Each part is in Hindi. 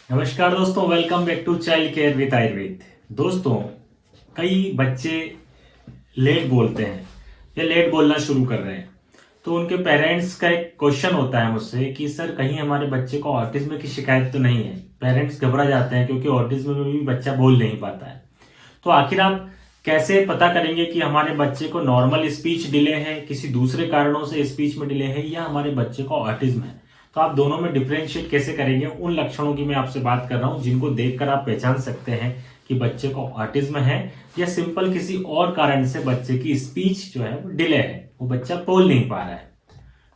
नमस्कार दोस्तों, welcome back to child care with Ayurveda. दोस्तों, कई बच्चे लेट बोलते हैं या लेट बोलना शुरू कर रहे हैं, तो उनके पेरेंट्स का एक क्वेश्चन होता है मुझसे कि सर कहीं हमारे बच्चे को ऑटिज्म की शिकायत तो नहीं है। पेरेंट्स घबरा जाते हैं क्योंकि ऑटिज्म में भी बच्चा बोल नहीं पाता है। तो आखिर आप कैसे पता करेंगे कि हमारे बच्चे को नॉर्मल स्पीच डिले है, किसी दूसरे कारणों से स्पीच में डिले है, या हमारे बच्चे को ऑटिज्म है? तो आप दोनों में डिफरेंशिएट कैसे करेंगे? उन लक्षणों की मैं आपसे बात कर रहा हूं जिनको देखकर आप पहचान सकते हैं कि बच्चे को ऑटिज्म है या सिंपल किसी और कारण से बच्चे की स्पीच जो है वो डिले है, वो बच्चा बोल नहीं पा रहा है।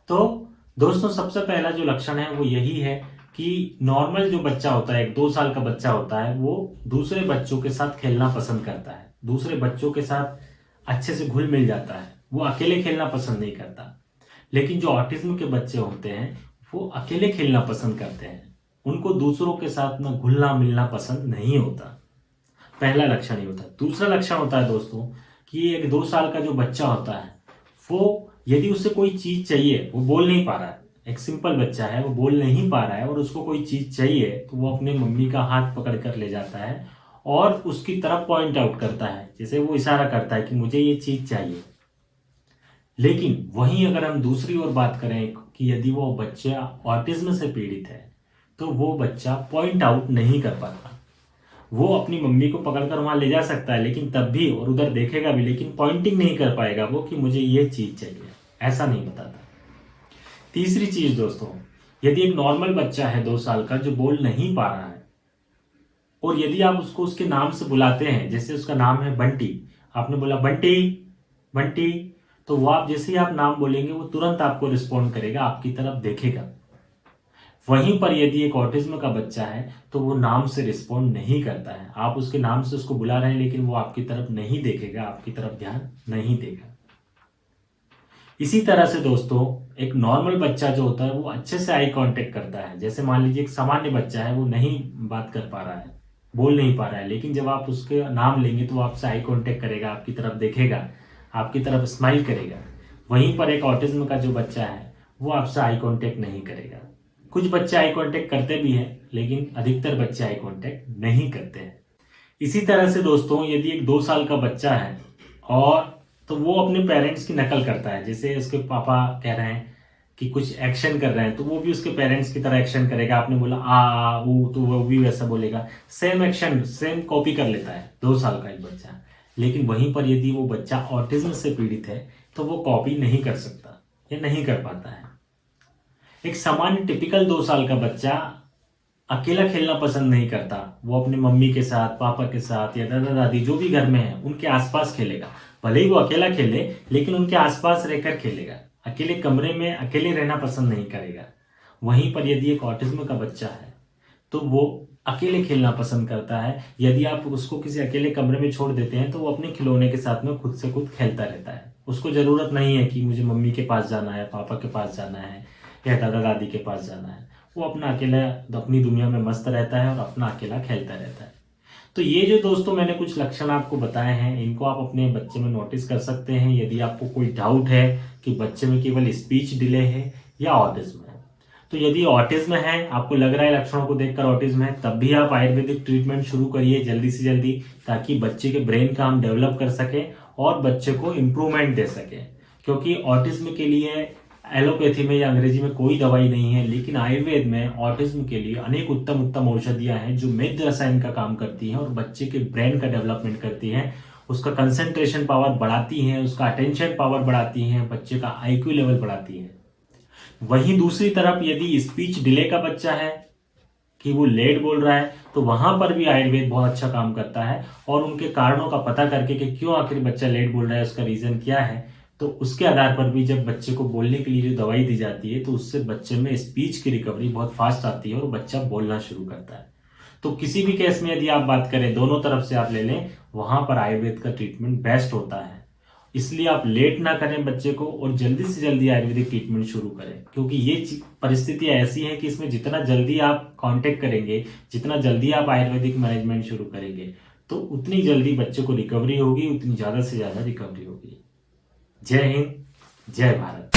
तो दोस्तों, सबसे पहला जो लक्षण है वो यही है कि नॉर्मल जो बच्चा होता है, 1-2 साल का बच्चा होता है, वो दूसरे बच्चों के साथ खेलना पसंद करता है, दूसरे बच्चों के साथ अच्छे से घुल मिल जाता है, वो अकेले खेलना पसंद नहीं करता। लेकिन जो ऑटिज्म के बच्चे होते हैं वो अकेले खेलना पसंद करते हैं, उनको दूसरों के साथ ना घुलना मिलना पसंद नहीं होता। पहला लक्षण ये होता है। दूसरा लक्षण होता है दोस्तों कि 1-2 साल का जो बच्चा होता है वो यदि उससे कोई चीज चाहिए, वो बोल नहीं पा रहा है, एक सिंपल बच्चा है, वो बोल नहीं पा रहा है और उसको कोई चीज चाहिए तो वो अपने मम्मी का हाथ पकड़ कर ले जाता है और उसकी तरफ पॉइंट आउट करता है, जैसे वो इशारा करता है कि मुझे ये चीज चाहिए। लेकिन वहीं अगर हम दूसरी ओर बात करें कि यदि वो बच्चा ऑटिज्म से पीड़ित है तो वो बच्चा पॉइंट आउट नहीं कर पाता। वो अपनी मम्मी को पकड़कर वहां ले जा सकता है लेकिन तब भी, और उधर देखेगा भी, लेकिन पॉइंटिंग नहीं कर पाएगा वो कि मुझे ये चीज चाहिए, ऐसा नहीं बताता। तीसरी चीज दोस्तों, यदि एक नॉर्मल बच्चा है 2 साल का जो बोल नहीं पा रहा है और यदि आप उसको उसके नाम से बुलाते हैं, जैसे उसका नाम है बंटी, आपने बोला बंटी बंटी, तो वो आप जैसे ही आप नाम बोलेंगे वो तुरंत आपको रिस्पॉन्ड करेगा, आपकी तरफ देखेगा। वहीं पर यदि एक ऑटिज्म का बच्चा है तो वो नाम से रिस्पॉन्ड नहीं करता है, आप उसके नाम से उसको बुला रहे हैं लेकिन वो आपकी तरफ नहीं देखेगा, आपकी तरफ ध्यान नहीं देगा। इसी तरह से दोस्तों, एक नॉर्मल बच्चा जो होता है वो अच्छे से आई कांटेक्ट करता है। जैसे मान लीजिए एक सामान्य बच्चा है, वो नहीं बात कर पा रहा है, बोल नहीं पा रहा है, लेकिन जब आप उसके नाम लेंगे तो वो आपसे आई कांटेक्ट करेगा, आपकी तरफ देखेगा, आपकी तरफ स्माइल करेगा। वहीं पर एक ऑटिज्म का जो बच्चा है वो आपसे आई कांटेक्ट नहीं करेगा। कुछ बच्चे आई कांटेक्ट करते भी हैं लेकिन अधिकतर बच्चे आई कांटेक्ट नहीं करते हैं। इसी तरह से दोस्तों, यदि एक 2 साल का बच्चा है और तो वो अपने पेरेंट्स की नकल करता है, जैसे उसके पापा कह रहे हैं कि कुछ एक्शन कर रहे हैं तो वो भी उसके पेरेंट्स की तरह एक्शन करेगा। आपने बोला आ ऊ, तो वो भी वैसा बोलेगा, सेम एक्शन सेम कॉपी कर लेता है 2 साल का एक बच्चा। लेकिन वहीं पर यदि वो बच्चा ऑटिज्म से पीड़ित है तो वो कॉपी नहीं कर सकता या नहीं कर पाता है। एक सामान्य टिपिकल 2 साल का बच्चा अकेला खेलना पसंद नहीं करता, वो अपने मम्मी के साथ, पापा के साथ या दादा दादी जो भी घर में है उनके आसपास खेलेगा। भले ही वो अकेला खेले लेकिन उनके आसपास रहकर खेलेगा, अकेले कमरे में अकेले रहना पसंद नहीं करेगा। वहीं पर यदि एक ऑटिज्म का बच्चा है तो वो अकेले खेलना पसंद करता है। यदि आप उसको किसी अकेले कमरे में छोड़ देते हैं तो वो अपने खिलौने के साथ में खुद से खुद खेलता रहता है। उसको जरूरत नहीं है कि मुझे मम्मी के पास जाना है, पापा के पास जाना है या दादा दादी के पास जाना है। वो अपना अकेला अपनी दुनिया में मस्त रहता है और अपना अकेला खेलता रहता है। तो ये जो दोस्तों मैंने कुछ लक्षण आपको बताए हैं, इनको आप अपने बच्चे में नोटिस कर सकते हैं। यदि आपको कोई डाउट है कि बच्चे में केवल स्पीच डिले है या ऑटिज्म है, तो यदि ऑटिज्म है, आपको लग रहा है लक्षणों को देखकर ऑटिज्म है, तब भी आप आयुर्वेदिक ट्रीटमेंट शुरू करिए जल्दी से जल्दी, ताकि बच्चे के ब्रेन का हम डेवलप कर सके और बच्चे को इम्प्रूवमेंट दे सके। क्योंकि ऑटिज्म के लिए एलोपैथी में या अंग्रेजी में कोई दवाई नहीं है, लेकिन आयुर्वेद में ऑटिज्म के लिए अनेक उत्तम उत्तम औषधियां हैं जो मेद रसायन का काम करती हैं और बच्चे के ब्रेन का डेवलपमेंट करती हैं, उसका कंसंट्रेशन पावर बढ़ाती हैं, उसका अटेंशन पावर बढ़ाती हैं, बच्चे का आईक्यू लेवल बढ़ाती हैं। वहीं दूसरी तरफ यदि स्पीच डिले का बच्चा है कि वो लेट बोल रहा है, तो वहां पर भी आयुर्वेद बहुत अच्छा काम करता है और उनके कारणों का पता करके कि क्यों आखिर बच्चा लेट बोल रहा है, उसका रीजन क्या है, तो उसके आधार पर भी जब बच्चे को बोलने के लिए जो दवाई दी जाती है तो उससे बच्चे में स्पीच की रिकवरी बहुत फास्ट आती है और बच्चा बोलना शुरू करता है। तो किसी भी केस में यदि आप बात करें, दोनों तरफ से आप ले लें, वहां पर आयुर्वेद का ट्रीटमेंट बेस्ट होता है। इसलिए आप लेट ना करें बच्चे को और जल्दी से जल्दी आयुर्वेदिक ट्रीटमेंट शुरू करें, क्योंकि ये परिस्थितियां ऐसी हैं कि इसमें जितना जल्दी आप कांटेक्ट करेंगे, जितना जल्दी आप आयुर्वेदिक मैनेजमेंट शुरू करेंगे, तो उतनी जल्दी बच्चे को रिकवरी होगी, उतनी ज्यादा से ज्यादा रिकवरी होगी। जय हिंद, जय भारत।